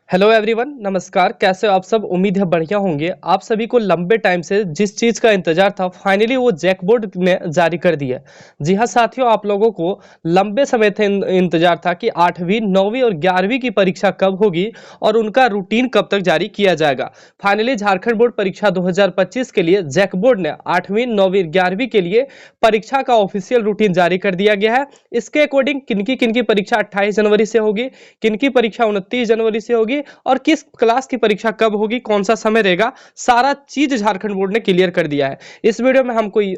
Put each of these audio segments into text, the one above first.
Hello everyone, नमस्कार। कैसे हो आप सब? उम्मीद है बढ़िया होंगे। आप सभी को लंबे टाइम से जिस चीज़ का इंतजार था, फाइनली वो जैक बोर्ड ने जारी कर दिया है। जी हाँ साथियों, आप लोगों को लंबे समय से इंतजार था कि 8वीं 9वीं और 11वीं की परीक्षा कब होगी और उनका रूटीन कब तक जारी किया जाएगा। फाइनली झारखंड बोर्ड परीक्षा 2025 के लिए जैक बोर्ड ने 8वीं 9वीं 11वीं के लिए परीक्षा का ऑफिशियल रूटीन जारी कर दिया गया है। इसके अकॉर्डिंग किनकी परीक्षा 28 जनवरी से होगी, किनकी परीक्षा 29 जनवरी से होगी और किस क्लास की परीक्षा कब होगी, कौन सा समय रहेगा, सारा चीज झारखंड बोर्ड ने क्लियर कर दिया है। इस वीडियो में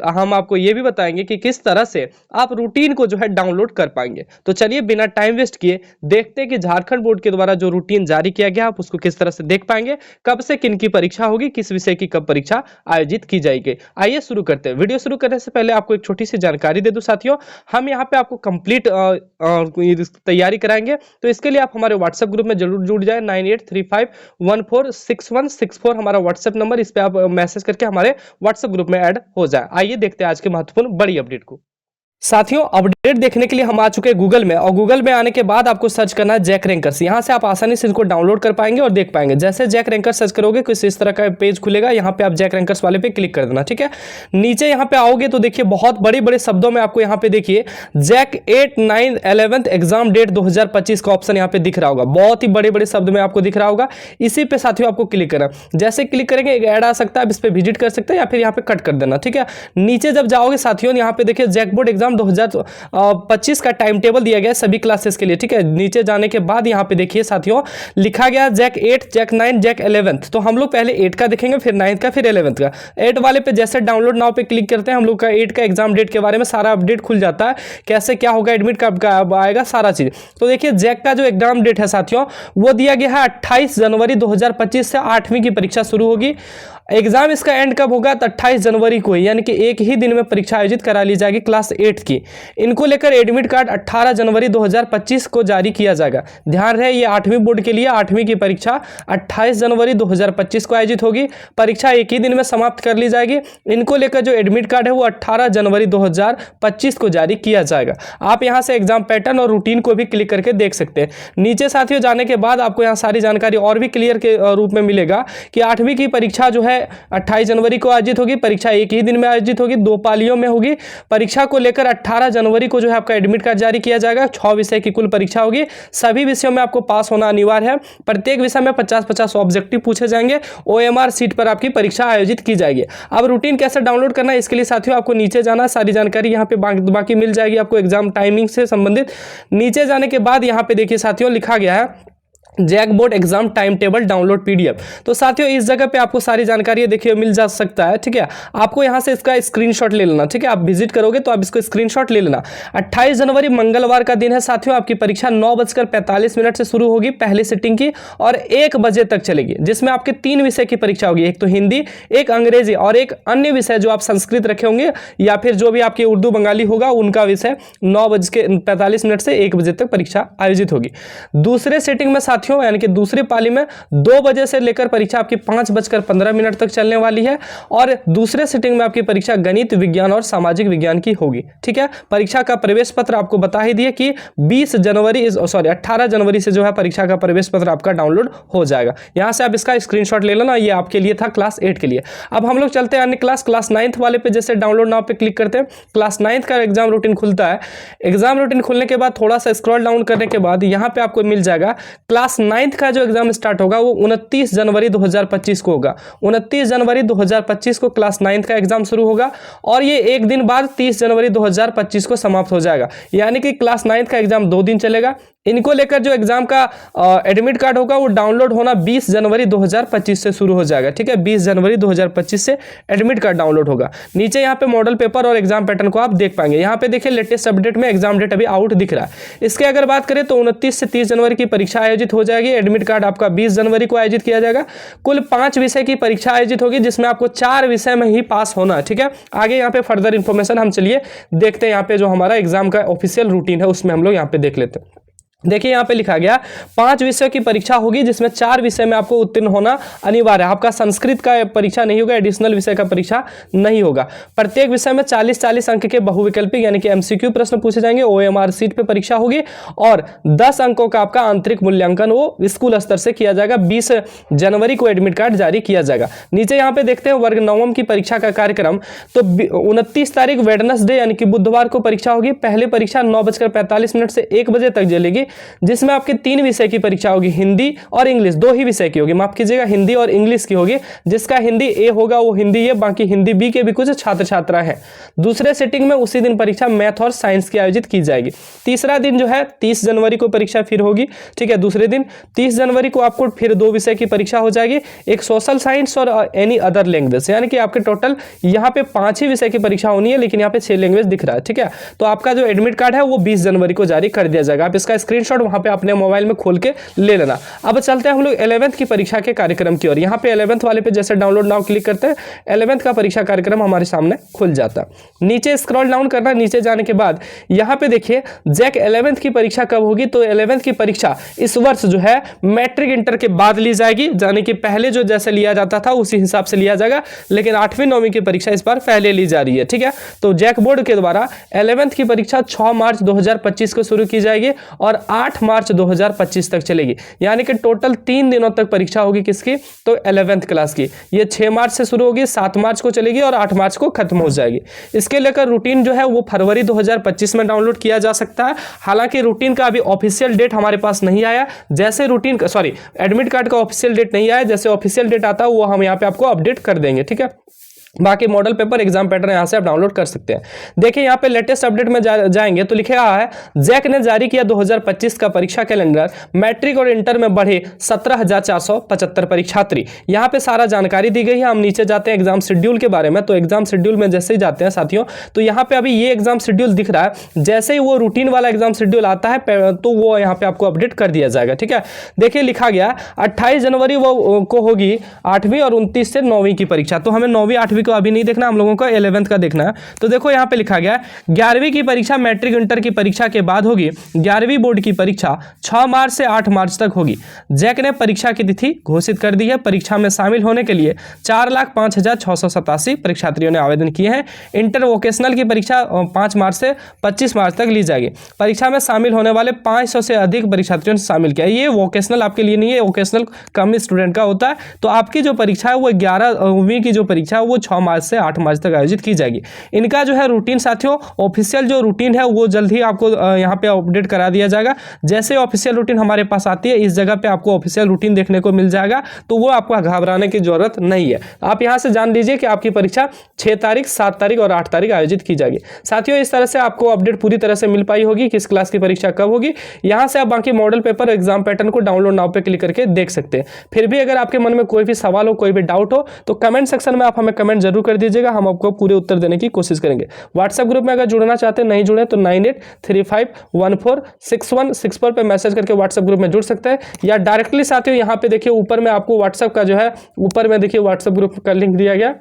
हम आपको यह भी बताएंगे कि किस तरह से आप रूटीन को जो है डाउनलोड कर पाएंगे। तो चलिए बिना टाइम वेस्ट किए देखते हैं कि झारखंड बोर्ड के द्वारा जो रूटीन जारी किया गया आप उसको किस तरह से देख पाएंगे, कब से किन की परीक्षा होगी, किस विषय की कब परीक्षा आयोजित की जाएगी। आइए शुरू करते हैं। वीडियो शुरू करने से पहले आपको एक छोटी सी जानकारी दे दूं साथियों, हम यहाँ पे आपको कंप्लीट तैयारी कराएंगे। तो इसके लिए आप हमारे व्हाट्सएप ग्रुप में जरूर जुड़ जाए। 9835146164 हमारा व्हाट्सएप नंबर, इस पे आप मैसेज करके हमारे व्हाट्सएप ग्रुप में ऐड हो जाए। आइए देखते हैं आज के महत्वपूर्ण बड़ी अपडेट को। साथियों, अपडेट देखने के लिए हम आ चुके हैं गूगल में, और गूगल में आने के बाद आपको सर्च करना है जैक रैंकर्स। यहाँ से आप आसानी से इनको डाउनलोड कर पाएंगे और देख पाएंगे। जैसे जैक रैंकर सर्च करोगे कुछ इस तरह का पेज खुलेगा, यहाँ पे आप जैक रैंकर्स वाले पे क्लिक कर देना। ठीक है, नीचे यहाँ पे आओगे तो देखिए बहुत बड़े बड़े शब्दों में आपको यहाँ पे देखिए जैक 8, 9, 11 एग्जाम डेट 2025 का ऑप्शन यहाँ पे दिख रहा होगा। बहुत ही बड़े बड़े शब्द में आपको दिख रहा होगा। इसी पे साथियों आपको क्लिक करना। जैसे क्लिक करेंगे एक ऐड आ सकता है, आप इस पे विजिट कर सकते हैं या फिर यहाँ पे कट कर देना। ठीक है, नीचे जब जाओगे साथियों यहाँ पे देखिए जैक बोर्ड एग्जाम 2025 का टाइम टेबल दिया गया है सभी क्लासेस के लिए। ठीक है, नीचे जाने के बाद यहाँ पे देखिए साथियों लिखा गया जैक 8, जैक 9, जैक 11। तो हम लोग पहले 8 का देखेंगे, फिर 9 का, फिर 11 का। 8 वाले पे जैसे डाउनलोड नाउ पे क्लिक करते हैं हम लोग का 8 का एग्जाम डेट के बारे में सारा अपडेट खुल जाता है, कैसे क्या होगा, एडमिट कब आएगा, सारा चीज। तो देखिए जैक का जो एग्जाम डेट है साथियों वो दिया गया है 28 जनवरी 2025 से 8वीं की परीक्षा शुरू होगी। एग्जाम इसका एंड कब होगा? तो 28 जनवरी को, यानी कि एक ही दिन में परीक्षा आयोजित करा ली जाएगी क्लास 8 की। इनको लेकर एडमिट कार्ड 18 जनवरी 2025 को जारी किया जाएगा। ध्यान रहे ये 8वीं बोर्ड के लिए 8वीं की परीक्षा 28 जनवरी 2025 को आयोजित होगी। परीक्षा एक ही दिन में समाप्त कर ली जाएगी। इनको लेकर जो एडमिट कार्ड है वो 18 जनवरी 2025 को जारी किया जाएगा। आप यहाँ से एग्जाम पैटर्न और रूटीन को भी क्लिक करके देख सकते हैं। नीचे साथियों जाने के बाद आपको यहाँ सारी जानकारी और भी क्लियर के रूप में मिलेगा कि 8वीं की परीक्षा जो है 28 जनवरी को आयोजित होगी। परीक्षा एक ही दिन में आयोजित होगी, 2 पालियों में होगी। परीक्षा को लेकर 18 जनवरी को जो है आपका एडमिट कार्ड जारी किया जाएगा। 6 विषय की कुल परीक्षा होगी। सभी विषयों में आपको पास होना अनिवार्य है। प्रत्येक विषय में 50-50 ऑब्जेक्टिव पूछे जाएंगे। OMR सीट पर आपकी परीक्षा आयोजित की जाएगी। अब रूटीन कैसे डाउनलोड करना है इसके लिए साथियों आपको नीचे जाना, सारी जानकारी यहाँ पे बाकी मिल जाएगी आपको एग्जाम टाइमिंग से संबंधित। नीचे जाने के बाद यहाँ पे देखिए साथियों लिखा गया है JAC board exam time table download PDF। तो साथियों इस जगह पे आपको सारी जानकारी देखिए मिल जा सकता है। ठीक है, आपको यहाँ से इसका स्क्रीनशॉट ले लेना। ठीक है, आप विजिट करोगे तो आप इसको स्क्रीनशॉट ले लेना। 28 जनवरी मंगलवार का दिन है साथियों। आपकी परीक्षा 9:45 से शुरू होगी पहली सिटिंग की और 1 बजे तक चलेगी, जिसमें आपके 3 विषय की परीक्षा होगी। एक तो हिंदी, एक अंग्रेजी और एक अन्य विषय जो आप संस्कृत रखे होंगे या फिर जो भी आपकी उर्दू बंगाली होगा उनका विषय 9:45 से 1 बजे तक परीक्षा आयोजित होगी। दूसरे सिटिंग में साथियों यानी कि दूसरी पाली में 2 बजे से लेकर परीक्षा आपकी 5:15 तक चलने वाली है। और दूसरे सिटिंग में आपकी परीक्षा गणित, विज्ञान और सामाजिक विज्ञान की होगी। ठीक है, परीक्षा का प्रवेश पत्र आपको बता ही दिए कि 18 जनवरी से जो है परीक्षा का प्रवेश पत्र आपका डाउनलोड हो जाएगा। यहां से आप इसका स्क्रीनशॉट ले लेना, ये आपके लिए था क्लास 8 के लिए। अब हम लोग चलते हैं अन्य क्लास 9 वाले पे। जैसे डाउनलोड नाउ पे क्लिक करते हैं, क्लास 9 का एग्जाम रूटीन खुलता है। एग्जाम रूटीन खुलने के बाद थोड़ा सा स्क्रॉल डाउन करने के बाद यहाँ पे आपको मिल जाएगा क्लास 9 का जो एग्जाम स्टार्ट होगा वो 29 जनवरी 2025 को होगा। 29 जनवरी 2025 को क्लास 9 का एग्जाम शुरू होगा और ये एक दिन बाद 30 जनवरी 2025 को समाप्त हो जाएगा। यानी कि क्लास 9 का एग्जाम 2 दिन चलेगा। इनको लेकर जो एग्जाम का एडमिट कार्ड होगा वो डाउनलोड होना 20 जनवरी 2025 से शुरू हो जाएगा। ठीक है, 20 जनवरी 2025 से एडमिट कार्ड डाउनलोड होगा। नीचे यहाँ पे मॉडल पेपर और एग्जाम पैटर्न को आप देख पाएंगे। यहाँ पे देखिए लेटेस्ट अपडेट में एग्जाम डेट अभी आउट दिख रहा है। इसके अगर बात करें तो 29 से 30 जनवरी की परीक्षा आयोजित हो जाएगी। एडमिट कार्ड आपका 20 जनवरी को आयोजित किया जाएगा। कुल 5 विषय की परीक्षा आयोजित होगी जिसमें आपको 4 विषय में ही पास होना है। ठीक है, आगे यहाँ पे फर्दर इंफॉर्मेशन हम चलिए देखते हैं। यहाँ पे जो हमारा एग्जाम का ऑफिशियल रूटीन है उसमें हम लोग यहाँ पे देख लेते हैं। देखिए यहाँ पे लिखा गया 5 विषय की परीक्षा होगी जिसमें 4 विषय में आपको उत्तीर्ण होना अनिवार्य है। आपका संस्कृत का परीक्षा नहीं होगा, एडिशनल विषय का परीक्षा नहीं होगा। प्रत्येक विषय में 40-40 अंक के बहुविकल्पिक यानी कि एमसीक्यू प्रश्न पूछे जाएंगे। ओएमआर सीट पे परीक्षा होगी और 10 अंकों का आपका आंतरिक मूल्यांकन वो स्कूल स्तर से किया जाएगा। 20 जनवरी को एडमिट कार्ड जारी किया जाएगा। नीचे यहाँ पे देखते हैं वर्ग 9 की परीक्षा का कार्यक्रम। तो 29 तारीख वेडनेसडे यानी कि बुधवार को परीक्षा होगी। पहले परीक्षा 9:45 से 1 बजे तक चलेगी, जिसमें आपके 3 विषय की परीक्षा होगी, हिंदी और इंग्लिश, 2 ही विषय की होगी, माफ कीजिएगा, हिंदी और इंग्लिश की होगी। जिसका हिंदी ए होगा वो हिंदी ए, बाकी हिंदी बी के भी कुछ छात्र छात्रा हैं। दूसरे सिटिंग में उसी दिन परीक्षा मैथ और साइंस की आयोजित की जाएगी। तीसरा दिन जो है 30 जनवरी को परीक्षा फिर होगी, ठीक है। दूसरे दिन 30 जनवरी को आपको फिर 2 विषय की परीक्षा हो जाएगी, एक सोशल साइंस और एनी अदर लैंग्वेज, यानी कि आपके टोटल यहाँ पे 5 ही विषय की परीक्षा होनी है, लेकिन यहाँ पे 6 लैंग्वेज दिख रहा है, ठीक है। तो आपका जो एडमिट कार्ड है वो 20 जनवरी को जारी कर दिया जाएगा। आप इसका स्क्रीनशॉट वहां पे अपने मोबाइल में खोल के ले लेना। अब चलते हैं हम लोग 11th की परीक्षा के कार्यक्रम की ओर। यहाँ पे 11th वाले पे जैसे डाउनलोड नाउ क्लिक करते हैं 11th का परीक्षा कार्यक्रम हमारे सामने खुल जाता है। नीचे स्क्रॉल डाउन करना, नीचे जाने के बाद यहाँ पे देखिए जैक 11th की परीक्षा कब होगी। तो 11th की परीक्षा इस वर्ष जो है मैट्रिक इंटर के बाद ली जाएगी, यानी कि पहले जो जैसे लिया जाता था उसी हिसाब से लिया जाएगा, लेकिन 8वीं 9वीं की परीक्षा इस बार पहले ली जा रही है, ठीक है। तो जैक बोर्ड के द्वारा 11th की परीक्षा 6 मार्च 2025 को शुरू की जाएगी और 8 मार्च 2025 तक चलेगी, यानी कि टोटल 3 दिनों तक परीक्षा होगी किसकी, तो 11th क्लास की। ये 6 मार्च से शुरू होगी, 7 मार्च को चलेगी और 8 मार्च को खत्म हो जाएगी। इसके लेकर रूटीन जो है वो फरवरी 2025 में डाउनलोड किया जा सकता है। हालांकि रूटीन का अभी ऑफिशियल डेट हमारे पास नहीं आया, जैसे रूटीन का एडमिट कार्ड का ऑफिशियल डेट नहीं आया, जैसे ऑफिशियल डेट आता है वो हम यहाँ पे आपको अपडेट कर देंगे, ठीक है। बाकी मॉडल पेपर एग्जाम पैटर्न यहां से आप डाउनलोड कर सकते हैं। देखिए यहाँ पे लेटेस्ट अपडेट में जाएंगे तो लिखा है जैक ने जारी किया 2025 का परीक्षा कैलेंडर, मैट्रिक और इंटर में बढ़े 17,475 परीक्षार्थी। यहाँ पे सारा जानकारी दी गई है। हम नीचे जाते हैं एग्जाम शेड्यूल के बारे में। तो एग्जाम शेड्यूल में जैसे ही जाते हैं साथियों, तो यहाँ पे अभी ये एग्जाम शेड्यूल दिख रहा है। जैसे ही वो रूटीन वाला एग्जाम शेड्यूल आता है तो वो यहाँ पे आपको अपडेट कर दिया जाएगा, ठीक है। देखिए लिखा गया 28 जनवरी वो को होगी 8वीं और 29 से 9वीं की परीक्षा। तो हमें 9वीं 8वीं को अभी नहीं देखना, हम लोगों को 11th का देखना है। तो देखो यहाँ पे लिखा गया 11वीं की परीक्षा मैट्रिक इंटर की परीक्षा के बाद होगी। 11वीं बोर्ड की परीक्षा 6 मार्च से 8 मार्च तक होगी। जैक ने परीक्षा की तिथि घोषित कर दी है। परीक्षा में शामिल होने के लिए 4,05,687 परीक्षार्थियों ने आवेदन किए हैं। इंटर वोकेशनल की परीक्षा 5 मार्च से 25 मार्च तक ली जाएगी। परीक्षा में शामिल होने वाले 500 से अधिक परीक्षार्थियों ने शामिल किया। ये वोकेशनल आपके लिए नहीं है, वोकेशनल कम स्टूडेंट का होता है। तो आपकी जो परीक्षा है वो 11वीं की जो परीक्षा है वो 6 मार्च से 8 मार्च तक आयोजित की जाएगी। इनका जो है रूटीन साथियों, ऑफिशियल जो रूटीन है वो जल्द ही आपको यहाँ पे अपडेट करा दिया जाएगा। जैसे ऑफिशियल रूटीन हमारे पास आती है इस जगह पे आपको ऑफिशियल रूटीन देखने को मिल जाएगा, तो वो आपको घबराने की जरूरत नहीं है। आप यहाँ से जान लीजिए कि आपकी परीक्षा 6 तारीख, 7 तारीख और 8 तारीख आयोजित की जाएगी। साथियों इस तरह से आपको अपडेट पूरी तरह से मिल पाई होगी किस क्लास की परीक्षा कब होगी। यहाँ से आप बाकी मॉडल पेपर एग्जाम पैटर्न को डाउनलोड नाउ पे क्लिक करके देख सकते हैं। फिर भी अगर आपके मन में कोई भी सवाल हो, कोई भी डाउट हो, तो कमेंट सेक्शन में आप हमें कमेंट जरूर कर दीजिएगा, हम आपको पूरे उत्तर देने की कोशिश करेंगे। व्हाट्सएप ग्रुप में अगर जुड़ना चाहते हैं, नहीं जुड़े तो 9835146164 पे मैसेज करके व्हाट्सएप ग्रुप में जुड़ सकते हैं, या डायरेक्टली साथियों यहाँ पे देखिए ऊपर में आपको व्हाट्सएप का जो है ऊपर में देखिए व्हाट्सएप ग्रुप का लिंक दिया गया,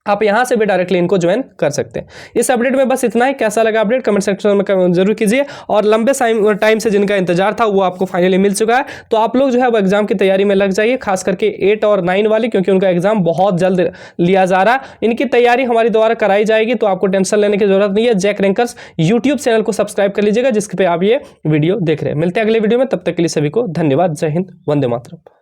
आप यहां से भी डायरेक्टली इनको ज्वाइन कर सकते हैं। इस अपडेट में बस इतना ही। कैसा लगा अपडेट कमेंट सेक्शन में जरूर कीजिए। और लंबे टाइम से जिनका इंतजार था वो आपको फाइनली मिल चुका है, तो आप लोग जो है वो एग्जाम की तैयारी में लग जाइए, खास करके 8 और 9 वाली, क्योंकि उनका एग्जाम बहुत जल्द लिया जा रहा है। इनकी तैयारी हमारी द्वारा कराई जाएगी, तो आपको टेंशन लेने की जरूरत नहीं है। जैक रैंकर्स यूट्यूब चैनल को सब्सक्राइब कर लीजिएगा जिस पे आप ये वीडियो देख रहे हैं। मिलते हैं अगले वीडियो में, तब तक के लिए सभी को धन्यवाद। जय हिंद, वंदे मातरम।